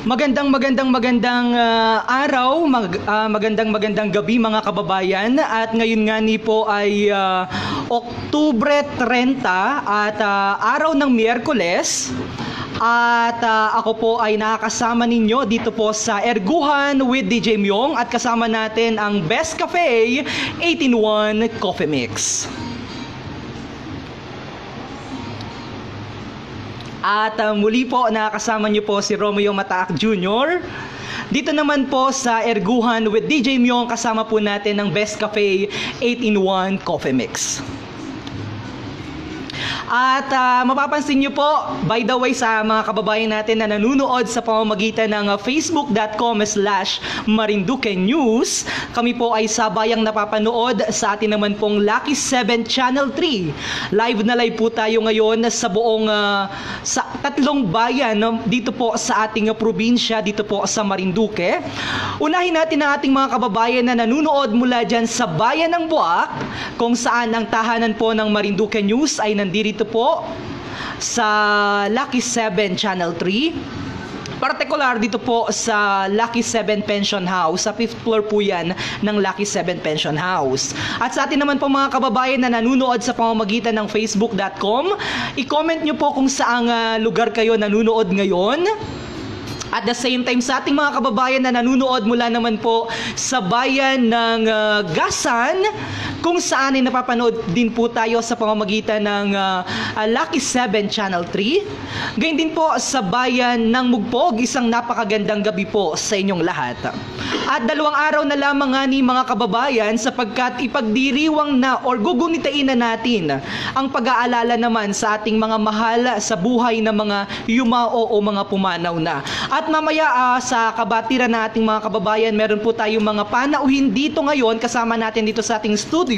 Magandang araw, magandang gabi mga kababayan. At ngayon nga ni po ay Oktubre 30 at araw ng Miyerkules. At ako po ay nakakasama ninyo dito po sa Erguhan with DJ Myong at kasama natin ang Best Cafe 18-1 Coffee Mix. At muli po nakakasama niyo po si Romeo Mataak Jr. Dito naman po sa Erguhan with DJ Myong kasama po natin ang Best Cafe 18-1 Coffee Mix. At mapapansin nyo po, by the way, sa mga kababayan natin na nanunood sa pamamagitan ng facebook.com/Marinduque News, kami po ay sabayang napapanood sa atin naman pong Lucky 7 Channel 3. Live na live po tayo ngayon sa buong sa tatlong bayan dito po sa ating probinsya, dito po sa Marinduque. Unahin natin ang ating mga kababayan na nanunood mula dyan sa Bayan ng Buak, kung saan ang tahanan po ng Marinduque News ay nandito po sa Lucky 7 Channel 3. Particular dito po sa Lucky 7 Pension House. Sa 5th floor po yan ng Lucky 7 Pension House. At sa atin naman po mga kababayan na nanunood sa pamamagitan ng facebook.com, i-comment nyo po kung saang lugar kayo nanunood ngayon. At the same time sa ating mga kababayan na nanunood mula naman po sa bayan ng Gasan, kung saan ay napapanood din po tayo sa pamamagitan ng Lucky 7 Channel 3. Gayun din po sa bayan ng Mugpog, isang napakagandang gabi po sa inyong lahat. At 2 araw na lamang nga ni mga kababayan sapagkat ipagdiriwang na or gugunitain na natin ang pag-aalala naman sa ating mga mahal sa buhay na mga yumao o mga pumanaw na. At mamaya sa kabatiran na ating mga kababayan, meron po tayong mga panauhin dito ngayon kasama natin dito sa ating studio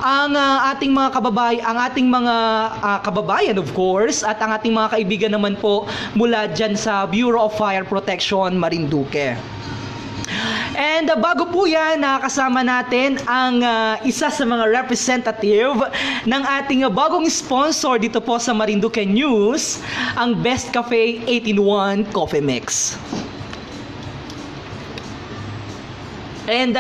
ang ating mga kababayan of course at ang ating mga kaibigan naman po mula dyan sa Bureau of Fire Protection Marinduque. And bago po yan, nakakasama natin ang isa sa mga representative ng ating bagong sponsor dito po sa Marinduque News, ang Best Cafe 18-1 Coffee Mix. And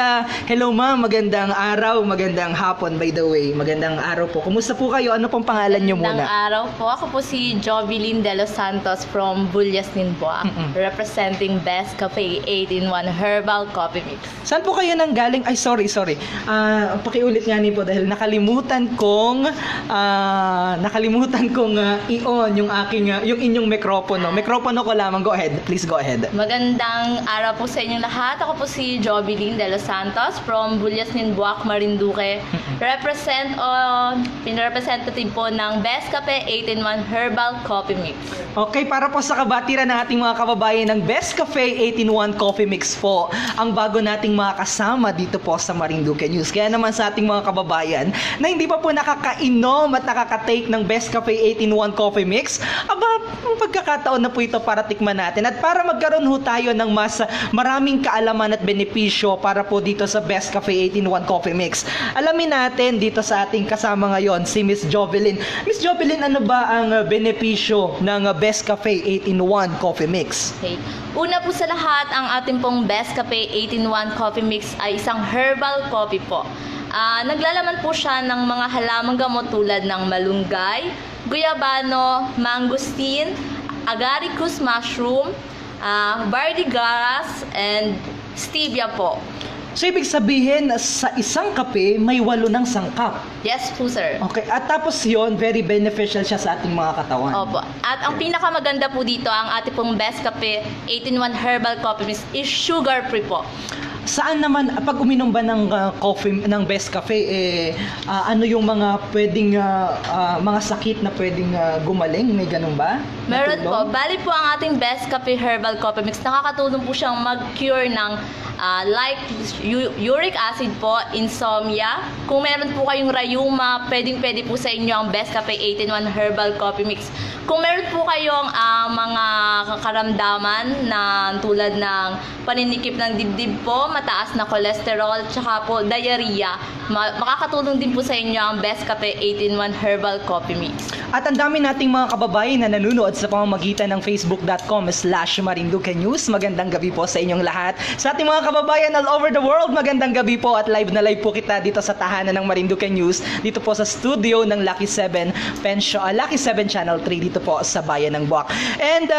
hello ma'am, magandang araw, magandang hapon by the way. Magandang araw po. Kumusta po kayo? Ano pong pangalan niyo muna? Magandang araw po. Ako po si Jovelyn De Los Santos from Bullas Ninboa, representing Best Cafe 18-1 Herbal Coffee Mix. Saan po kayo nang galing? Ay, sorry. Pakiulit nga po dahil nakalimutan kong i-on yung aking yung inyong mikropono. Mikropono ko lamang. Go ahead. Please go ahead. Magandang araw po sa inyong lahat. Ako po si Jovelyn De Los Santos from Bullas Ninboa, Marinduque. Representative po ng Best Cafe 18-1 Herbal Coffee Mix. Okay, para po sa kabatiran ng ating mga kababayan ng Best Cafe 18-1 Coffee Mix po, ang bago nating mga kasama dito po sa Marinduque News. Kaya naman sa ating mga kababayan na hindi pa po nakakainom at nakaka-take ng Best Cafe 18-1 Coffee Mix, pagkakataon na po ito para tikman natin at para magkaroon ho tayo ng mas maraming kaalaman at benepisyo para po dito sa Best Cafe 18-1 Coffee Mix. Alamin natin dito sa ating kasama ngayon si Miss Jovelyn. Miss Jovelyn, ano ba ang benepisyo ng Best Cafe 18-1 Coffee Mix? Okay. Una po sa lahat, ang ating pong Best Cafe 18-1 Coffee Mix ay isang herbal coffee po. Naglalaman po siya ng mga halamang gamot tulad ng malunggay, guyabano, mangosteen, agaricus mushroom, bardigrass, and stevia po. So, ibig sabihin, sa isang kape, may 8 ng sangkap. Yes po, sir. Okay, at tapos yon very beneficial siya sa ating mga katawan. Opo. At ang pinakamaganda po dito, ang ating pong Best Cafe 18-1 Herbal Coffee Mix is sugar-free po. Saan naman, pag uminom ba ng coffee, ng Best Cafe, ano yung mga pwedeng, mga sakit na pwedeng gumaling? May ganun ba? Meron po. Bali po ang ating Best Cafe Herbal Coffee Mix. Nakakatulong po siyang mag-cure ng like uric acid po, insomnia. Kung meron po kayong rayuma, pwedeng-pwede po sa inyo ang Best Cafe 18-1 Herbal Coffee Mix. Kung meron po kayong mga karamdaman na tulad ng paninikip ng dibdib po, mataas na cholesterol, tsaka po diarrhea. Makakatulong din po sa inyo ang Best Cafe 8-in-1 Herbal Coffee Mix. At ang dami nating mga kababayan na nanonood sa pamamagitan ng facebook.com/Marinduque News. Magandang gabi po sa inyong lahat. Sa ating mga kababayan all over the world, magandang gabi po at live na live po kita dito sa tahanan ng Marinduque News, dito po sa studio ng Lucky 7 Lucky 7 Channel 3 dito po sa Bayan ng Buwak. And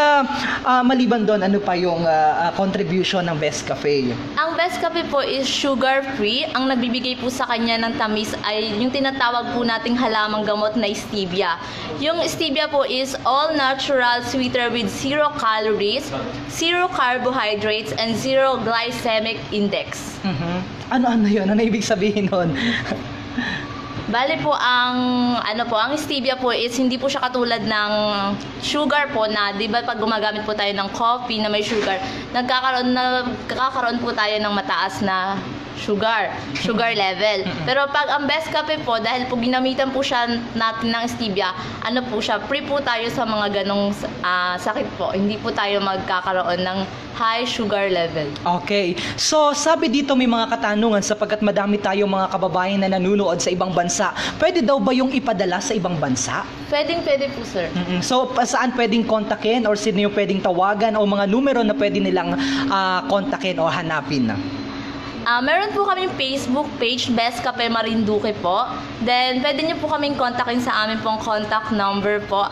maliban doon, ano pa yung contribution ng Best Cafe? Ang Best Cafe po is sugar-free. Ang nagbibigay po sa kanya ng tamis ay yung tinatawag po nating halamang gamot na stevia. Yung stevia po is all natural sweeter with 0 calories, 0 carbohydrates, and 0 glycemic index. Ano yun? Ano ibig sabihin nun? Bale po ang stevia po is hindi po siya katulad ng sugar po na 'di ba pag gumagamit po tayo ng coffee na may sugar, nagkakaroon po tayo ng mataas na sugar level. Pero pag ang Best Cafe po, dahil po ginamitan po siya natin ng stevia, free po tayo sa mga ganong sakit po. Hindi po tayo magkakaroon ng high sugar level. Okay. So, sabi dito may mga katanungan sapagkat madami tayong mga kababayan na nanunood sa ibang bansa. Pwede daw ba yung ipadala sa ibang bansa? Pwede po, sir. So, saan pwedeng kontakin or sino yung pwedeng tawagan o mga numero na pwede nilang kontakin o hanapin? Meron po kaming Facebook page, Best Cafe Marinduque po. Then, pwede niyo po kaming kontakin sa amin pong contact number po.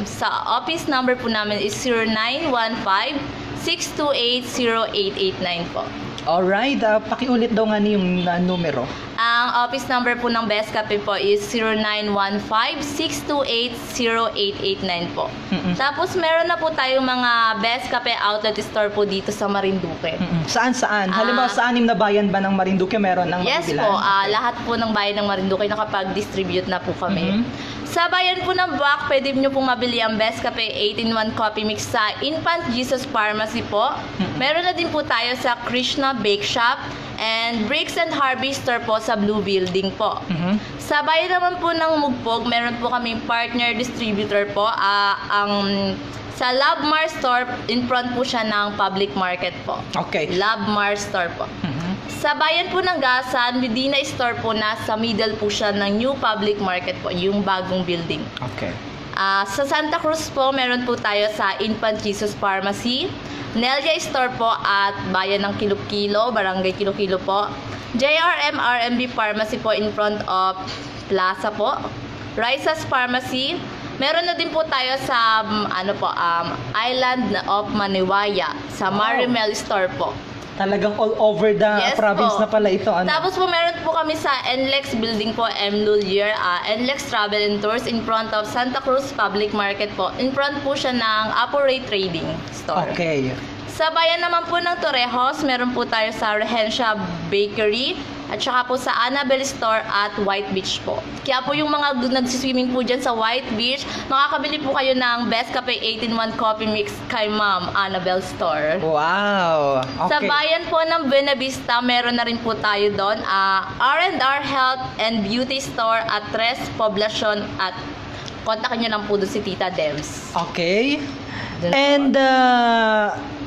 Sa office number po namin is 0915-628-0889 po. Alright, pakiulit daw nga yung numero. Ang office number po ng Best Cafe po is 0915-628-0889 po. Tapos meron na po tayong mga Best Cafe outlet store po dito sa Marinduque. Saan? Halimbawa sa 6 na bayan ba ng Marinduque meron ng yes mabibilan? po, lahat po ng bayan ng Marinduque nakapag-distribute na po kami. Sa bayan po ng Buwak, pwede nyo pong mabili ang Best Cafe 8-in-1 Coffee Mix sa Infant Jesus Pharmacy po. Meron na din po tayo sa Krishna Bake Shop and Bricks and Harvey Store po sa Blue Building po. Sa bayan naman po ng Mugpog, meron po kaming partner distributor po. Sa Labmar Store, in front po siya ng public market po. Okay. Labmar Store po. Sa bayan po ng Gasan, Medina Store po, nasa middle po siya ng new public market po, yung bagong building. Okay. Sa Santa Cruz po, meron po tayo sa Infant Jesus Pharmacy, Nelia Store po at Bayan ng Kilokilo, Barangay Kilokilo po, JRM RMB Pharmacy po in front of Plaza po, Risas Pharmacy. Meron na din po tayo sa Island of Maniwaya, sa Marimel Store po. Talagang all over the province po. na pala ito. Tapos po meron po kami sa NLEX building po, M. Lulier, NLEX Travel and Tours in front of Santa Cruz Public Market po. In front po siya ng Aporay Trading Store. Okay. Sa bayan naman po ng Torrejos, meron po tayo sa Regencia Bakery at saka po sa Annabelle Store at White Beach po. Kaya po yung mga nagsiswimming po dyan sa White Beach, makakabili po kayo ng Best Cafe 8-in-1 Coffee Mix kay Ma'am Annabelle Store. Wow! Okay. Sa bayan po ng Buena Vista, meron na rin po tayo doon. R&R Health and Beauty Store at Tres Poblacion at kontakin nyo lang po doon si Tita Dems. Okay. And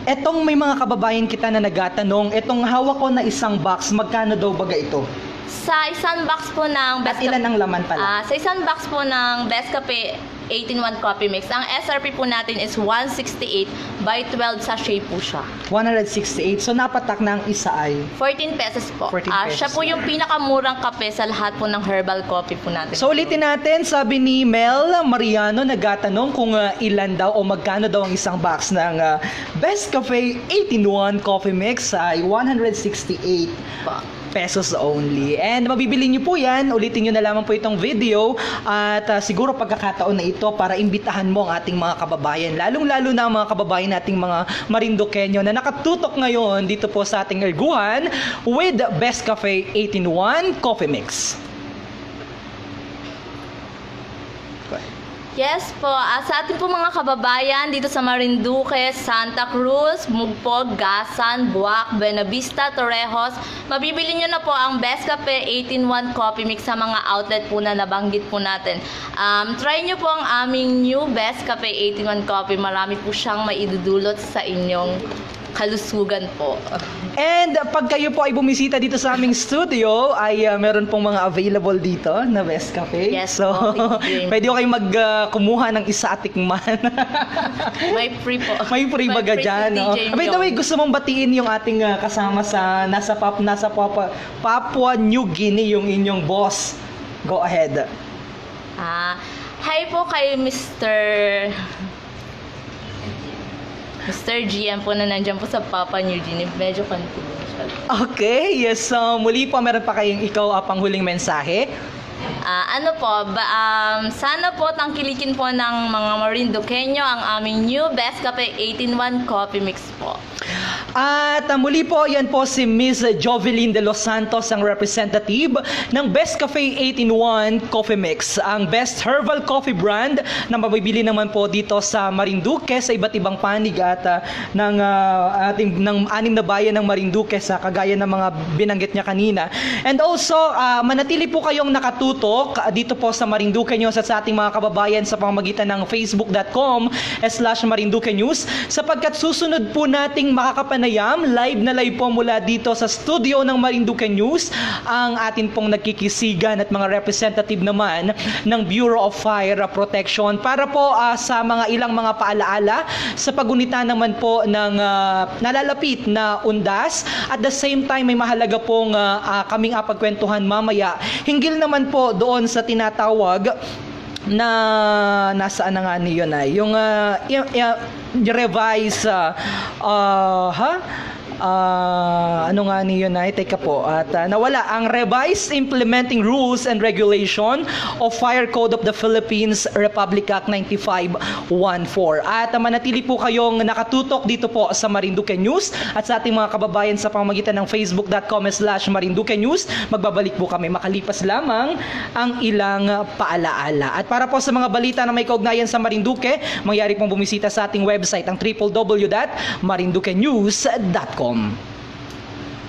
etong may mga kababayan kita na nagatanong, etong hawak ko na isang box, magkano daw baga ito? Sa isang box po ng At ilan ang laman pala? Sa isang box po ng Best Cafe 8-in-1 Coffee Mix, ang SRP po natin is 168 by 12 sachet po siya. 168. So napatak na ang isa ay 14 pesos po. 14 pesos. Siya po yung pinakamurang kape sa lahat po ng herbal coffee po natin. So ulitin natin, sabi ni Mel Mariano, nagtatanong kung ilan daw o magkano daw ang isang box ng Best Cafe 8-in-1 Coffee Mix ay 168 pesos only. And mabibili nyo po yan, ulitin nyo na lamang po itong video at siguro pagkakataon na ito para imbitahan mo ang ating mga kababayan, lalong-lalo na ang mga kababayan nating mga Marinduqueño na nakatutok ngayon dito po sa ating erguhan with Best Cafe 8-in-1 Coffee Mix. Yes po, sa ating po mga kababayan dito sa Marinduque, Santa Cruz, Mugpog, Gasan, Buwak, Buena Vista, Torrejos, mabibili nyo na po ang Best Cafe 8-in-1 Coffee Mix sa mga outlet po na nabanggit po natin. Try nyo po ang aming new Best Cafe 8-in-1 Coffee, marami po siyang maidudulot sa inyong kalusugan po. And pag kayo po ay bumisita dito sa aming studio, ay meron pong mga available dito na Best Cafe. Yes so, po, pwede ko kayong kumuha ng isa at tikman. May free po. May free baga free dyan. si No? DJ By the way, Myong. gusto mong batiin yung ating kasama sa Papua New Guinea, yung inyong boss. Go ahead. Hi po kay Mr. GM po na nandiyan po sa Papua New Guinea. Medyo confidential. Okay, yes. So, muli po, meron pa kayong ikaw panghuling mensahe. Sana po tangkilikin po ng mga Marinduqueño ang aming new Best Cafe 18-1 Coffee Mix po. At muli po, yan po si Ms. Jovelyn de los Santos, ang representative ng Best Cafe 18-1 Coffee Mix, ang best herbal coffee brand na mabibili naman po dito sa Marinduque, sa iba't ibang panig at ng 6 na bayan ng Marinduque, sa kagaya ng mga binanggit niya kanina. And also, manatili po kayong nakatutok dito po sa Marinduque News at sa ating mga kababayan sa pamamagitan ng facebook.com/Marinduque News, sapagkat susunod po nating makakapanayam live na live po mula dito sa studio ng Marinduque News ang atin pong nagkikisigan at mga representative naman ng Bureau of Fire Protection para po sa mga ilang mga paalaala sa pagunita naman po ng nalalapit na undas. At the same time, may mahalaga pong kaming pagkwentuhan mamaya hinggil naman po doon sa tinatawag na nasaan na nga niyo na yung revise ano nga niyo na teka po at nawala ang revised implementing rules and regulation of Fire Code of the Philippines Republic Act 9514. At manatili po kayong nakatutok dito po sa Marinduque News at sa ating mga kababayan sa pamamagitan ng facebook.com/Marinduque News. Magbabalik po kami makalipas lamang ang ilang paalaala. At para po sa mga balita na may kaugnayan sa Marinduque, mangyari pong bumisita sa ating website ang www.marinduquenews.com.